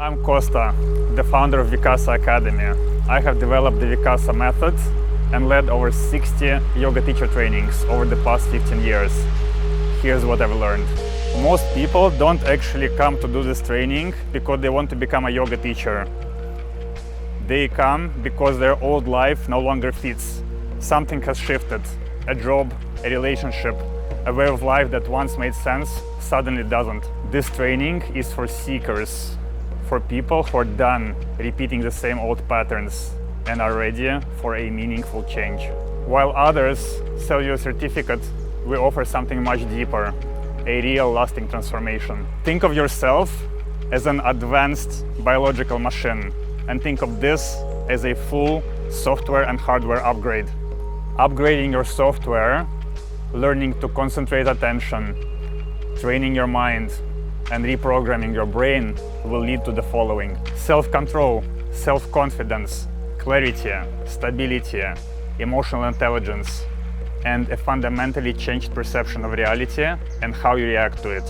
I'm Kosta, the founder of Vikasa Academy. I have developed the Vikasa method and led over 60 yoga teacher trainings over the past 15 years. Here's what I've learned. Most people don't actually come to do this training because they want to become a yoga teacher. They come because their old life no longer fits. Something has shifted. A job, a relationship, a way of life that once made sense suddenly doesn't. This training is for seekers, for people who are done repeating the same old patterns and are ready for a meaningful change. While others sell you a certificate, we offer something much deeper, a real lasting transformation. Think of yourself as an advanced biological machine, and think of this as a full software and hardware upgrade. Upgrading your software, learning to concentrate attention, training your mind, and reprogramming your brain will lead to the following: self-control, self-confidence, clarity, stability, emotional intelligence, and a fundamentally changed perception of reality and how you react to it.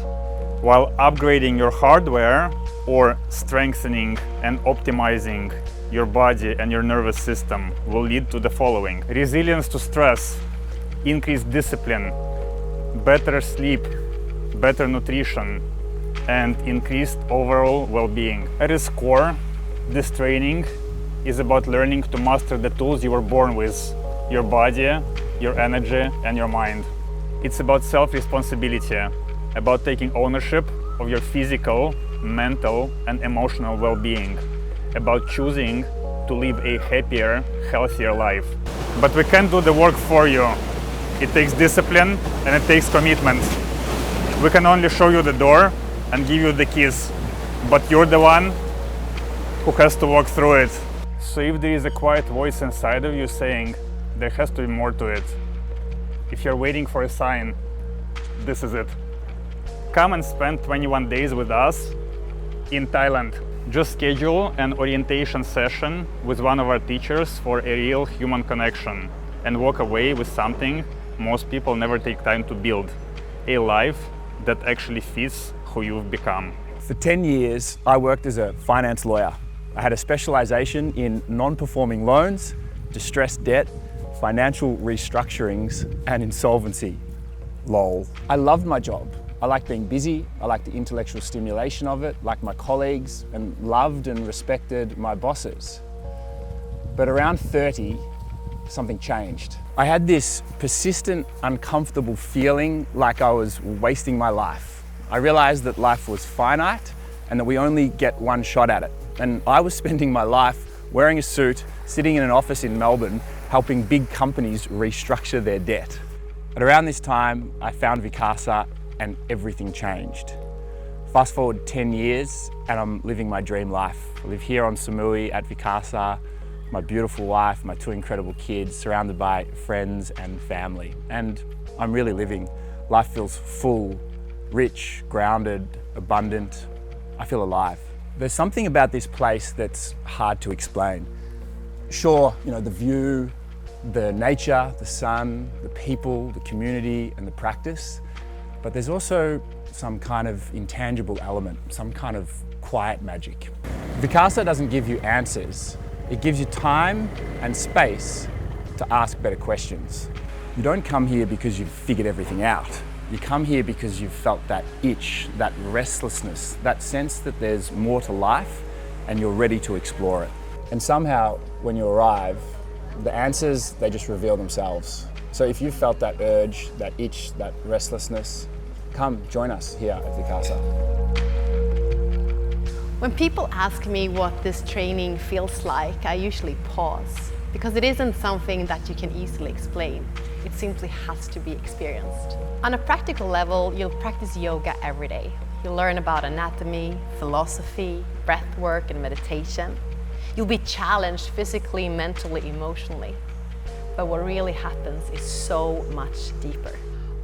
While upgrading your hardware, or strengthening and optimizing your body and your nervous system, will lead to the following: resilience to stress, increased discipline, better sleep, better nutrition, and increased overall well-being. At its core, this training is about learning to master the tools you were born with: your body, your energy, and your mind. It's about self-responsibility, about taking ownership of your physical, mental, and emotional well-being, about choosing to live a happier, healthier life. But we can't do the work for you. It takes discipline and it takes commitment. We can only show you the door and give you the keys, but you're the one who has to walk through it. So if there is a quiet voice inside of you saying there has to be more to it, if you're waiting for a sign, this is it. Come and spend 21 days with us in Thailand. Just schedule an orientation session with one of our teachers for a real human connection and walk away with something most people never take time to build: a life that actually fits who you've become. For 10 years, I worked as a finance lawyer. I had a specialization in non-performing loans, distressed debt, financial restructurings, and insolvency. Lol. I loved my job. I liked being busy, I liked the intellectual stimulation of it, liked my colleagues, and loved and respected my bosses. But around 30, something changed. I had this persistent, uncomfortable feeling like I was wasting my life. I realized that life was finite and that we only get one shot at it. And I was spending my life wearing a suit, sitting in an office in Melbourne, helping big companies restructure their debt. At around this time, I found Vikasa and everything changed. Fast forward 10 years and I'm living my dream life. I live here on Samui at Vikasa, my beautiful wife, my two incredible kids, surrounded by friends and family. And I'm really living. Life feels full, rich, grounded, abundant. I feel alive. There's something about this place that's hard to explain. Sure, the view, the nature, the sun, the people, the community, and the practice. But there's also some kind of intangible element, some kind of quiet magic. Vikasa doesn't give you answers. It gives you time and space to ask better questions. You don't come here because you've figured everything out. You come here because you've felt that itch, that restlessness, that sense that there's more to life and you're ready to explore it. And somehow, when you arrive, the answers, they just reveal themselves. So if you felt that urge, that itch, that restlessness, come join us here at Vikasa. When people ask me what this training feels like, I usually pause, because it isn't something that you can easily explain. It simply has to be experienced. On a practical level, you'll practice yoga every day. You'll learn about anatomy, philosophy, breath work, and meditation. You'll be challenged physically, mentally, emotionally. But what really happens is so much deeper.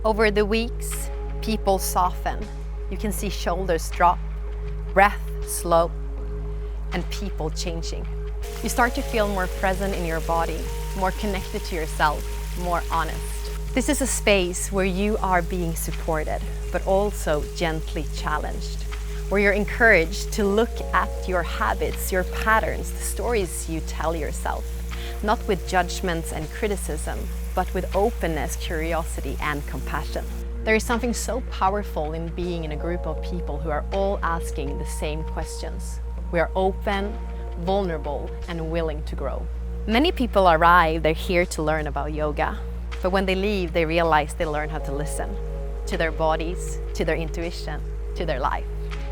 Over the weeks, people soften. You can see shoulders drop, breath slow, and people changing. You start to feel more present in your body, more connected to yourself, more honest. This is a space where you are being supported, but also gently challenged, where you're encouraged to look at your habits, your patterns, the stories you tell yourself, not with judgments and criticism, but with openness, curiosity, and compassion. There is something so powerful in being in a group of people who are all asking the same questions. We are open, vulnerable, and willing to grow. Many people arrive, they're here to learn about yoga, but when they leave, they realize they learn how to listen to their bodies, to their intuition, to their life.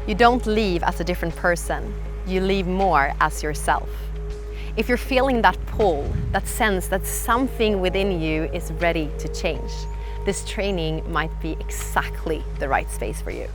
You don't leave as a different person, you leave more as yourself. If you're feeling that pull, that sense that something within you is ready to change, this training might be exactly the right space for you.